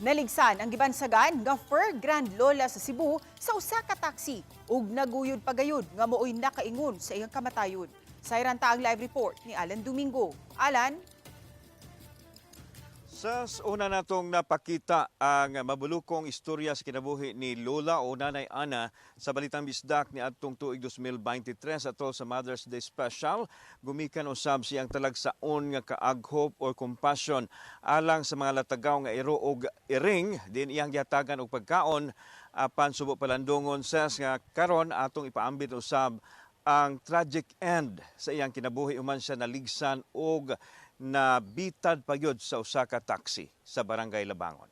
Naligsan ang gibansagan nga fur Grand Lola sa Cebu sa usa ka taxi ug naguyod pagayod nga mooy nakaingon sa iyang kamatayon. Sa iranta ang live report ni Alan Domingo. Alan? Sa una natong napakita ang mabulukong istorya sa kinabuhi ni Lola o Nanay Ana sa Balitang Bisdak ni adtong tuig 2023 atol sa Mother's Day Special. Gumikan usab siyang talagsaon nga kaaghop or compassion alang sa mga latagaw nga iro og iring din iyang gihatagan og pagkaon apan subo palandongon sas nga karon atong ipaambit usab ang tragic end sa iyang kinabuhi human siya naligsan og na bitad pagyod sa usa ka taxi sa Barangay Labangon.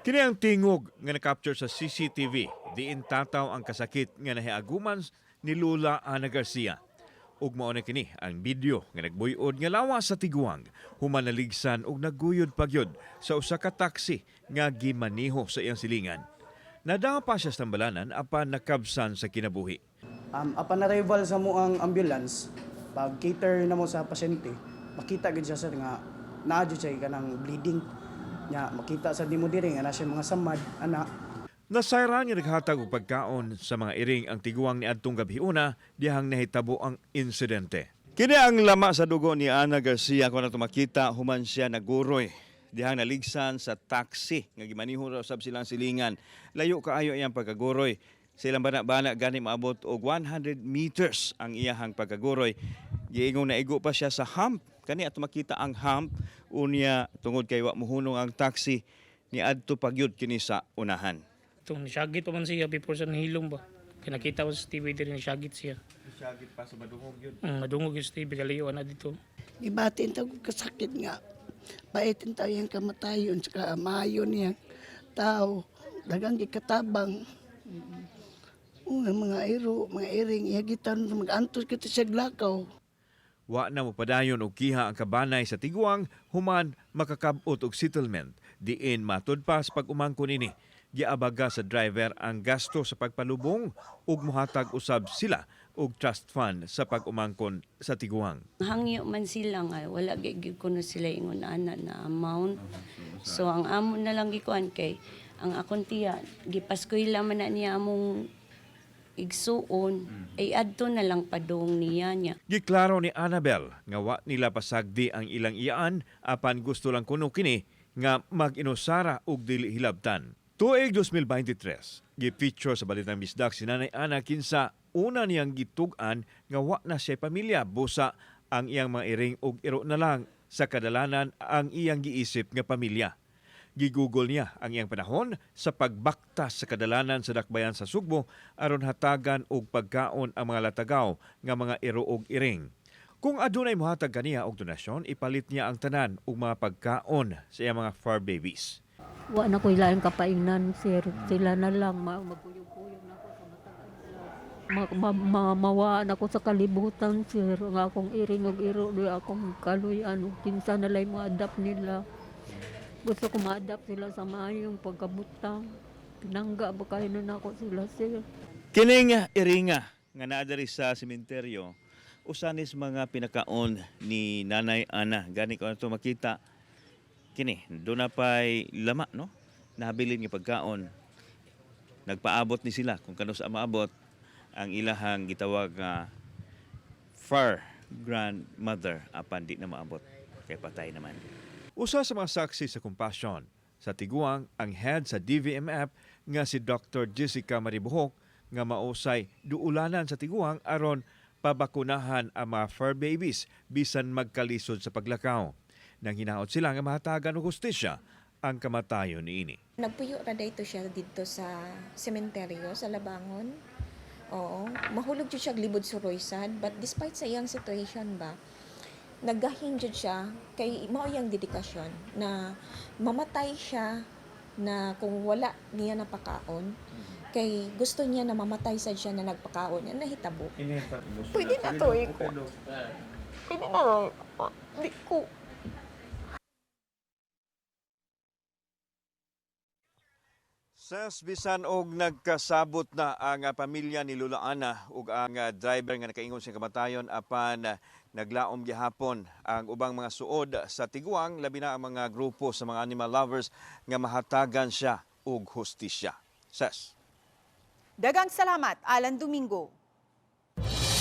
Kini ang tingog nga na-capture sa CCTV diin tataw ang kasakit nga nahiaguman ni Lola Ana Garcia. Ug mao na kini ang video nga nagbuy-od nga lawas sa Tiguang human naligsan og nagguyod pagyod sa usa ka taxi nga gimaniho sa iyang silingan. Nadawa pa siya sa tambalanan apan nakabsan sa kinabuhi. Upon arrival sa moang ambulance, pag cater na mo sa pasyente, makita gid siya sir nga naadyo siya kanang bleeding. Nya makita sa dimo diri nga na siya mga samad ana. Nasayran nga naghatag og pagkaon sa mga iring ang Tiguang ni adtong gabhiuna dihang nahitabo ang insidente. Kini ang lama sa dugo ni Ana Garcia kung nato makita human siya naguroy dihang naligsan sa taxi nga gimaniho raw sab silang silingan. Layo kaayo iyang pagkaguroy. Sa ilang bana-bana gani maabot og 100 meters ang iyahang pagkaguroy. Giingong naigo pa siya sa hump. Kani ato makita ang hump unya tungod kay wa mohunong ang taxi ni adto pagyud kini sa unahan. Itong nasyagit pa man siya before sa nahilom ba. Kinakita ko sa TV din nasyagit siya. Nasyagit pa sa madungog yun. Madungog yung sa TV kalayo na dito. Ibatin tayo kasakit nga. Baitin tayo yung kamatayon sa maayo niyang tao. Dagang gikatabang. Mga iro, mga iring, ihagitan, mag-antos kita siya glakaw. Wa na mo padayon og kiha ang kabanay sa Tiguang human makakab-ot og settlement diin matud pa sa pag-umangkon ini. Giabaga sa driver ang gasto sa pagpalubong ug mohatag usab sila og trust fund sa pag-umangkon sa Tiguang. Hangyo man sila nga wala gyud kuno sila ingon ana na amount. So ang amon na lang gikuan kay ang akong tiya gipaskoy man na niya among igsuon ay adto na lang padung niya. Giklaro ni Annabel nga wa nila pasagdi ang ilang iyaan apan gusto lang kuno kini nga mag-inusara og dili hilabtan. Tuig 2023, gi-feature sa Balitang Bisdak si Nanay Ana kinsa una niyang gitug-an nga wa na siya pamilya busa ang iyang mga iring og iro na lang sa kadalanan ang iyang giisip nga pamilya. Gigugol niya ang iyang panahon sa pagbaktas sa kadalanan sa dakbayan sa Sugbo aron hatagan og pagkaon ang mga latagaw nga mga iro og iring. Kung adunay mohatag kaniya og donasyon, ipalit niya ang tanan og mga pagkaon sa iyang mga fur babies. Wa na ko ilang kapaingnan, sir. Sila na lang maguyog-uyog na ako sa matagal sila. Mawaan ako sa kalibutan, sir. Ang akong iring og iro, di akong kaluyan. Kinsa na lang ma-adapt nila. Gusto ko ma-adapt sila sa maayong pagkabutang. Pinangga ba kayo na ako sila, sir. Kining iringa nga naa diri sa sementeryo, usanis mga pinakaon ni Nanay Ana. Gani ko na makita kini, doon na pa'y lama, no? Nabilin ng pagkaon. Nagpaabot ni sila kung kano sa maabot ang ilahang gitawag nga fur grandmother apan di na maabot kay patay naman. Usa sa mga saksi sa Compassion sa Tiguang ang head sa DVMF nga si Dr. Jessica Maribuhok nga mausay duulanan sa Tiguang aron pabakunahan ang mga fur babies bisan magkalisod sa paglakaw. Nang hinaot sila nga mahatagan og hustisya ang kamatayon niini. Nagpuyo ra dito siya dito sa sementeryo sa Labangon. Oo, mahulog jud siya libod suroysad but despite sa iyang situation ba, nagahin jud siya kay mao iyang dedikasyon na mamatay siya na kung wala niya napakaon. Kay gusto niya na mamatay sad siya na nagpakaon niya nahitabo. Pwede na to ko. Pwede na. Di ko. Ses bisan og nagkasabot na ang pamilya ni Lula Ana ug ang driver nga nakaingon sa kamatayon apan naglaom gihapon ang ubang mga suod sa Tiguang, labi na ang mga grupo sa mga animal lovers nga mahatagan siya og hustisya. Ses. Dagang salamat, Alan Domingo.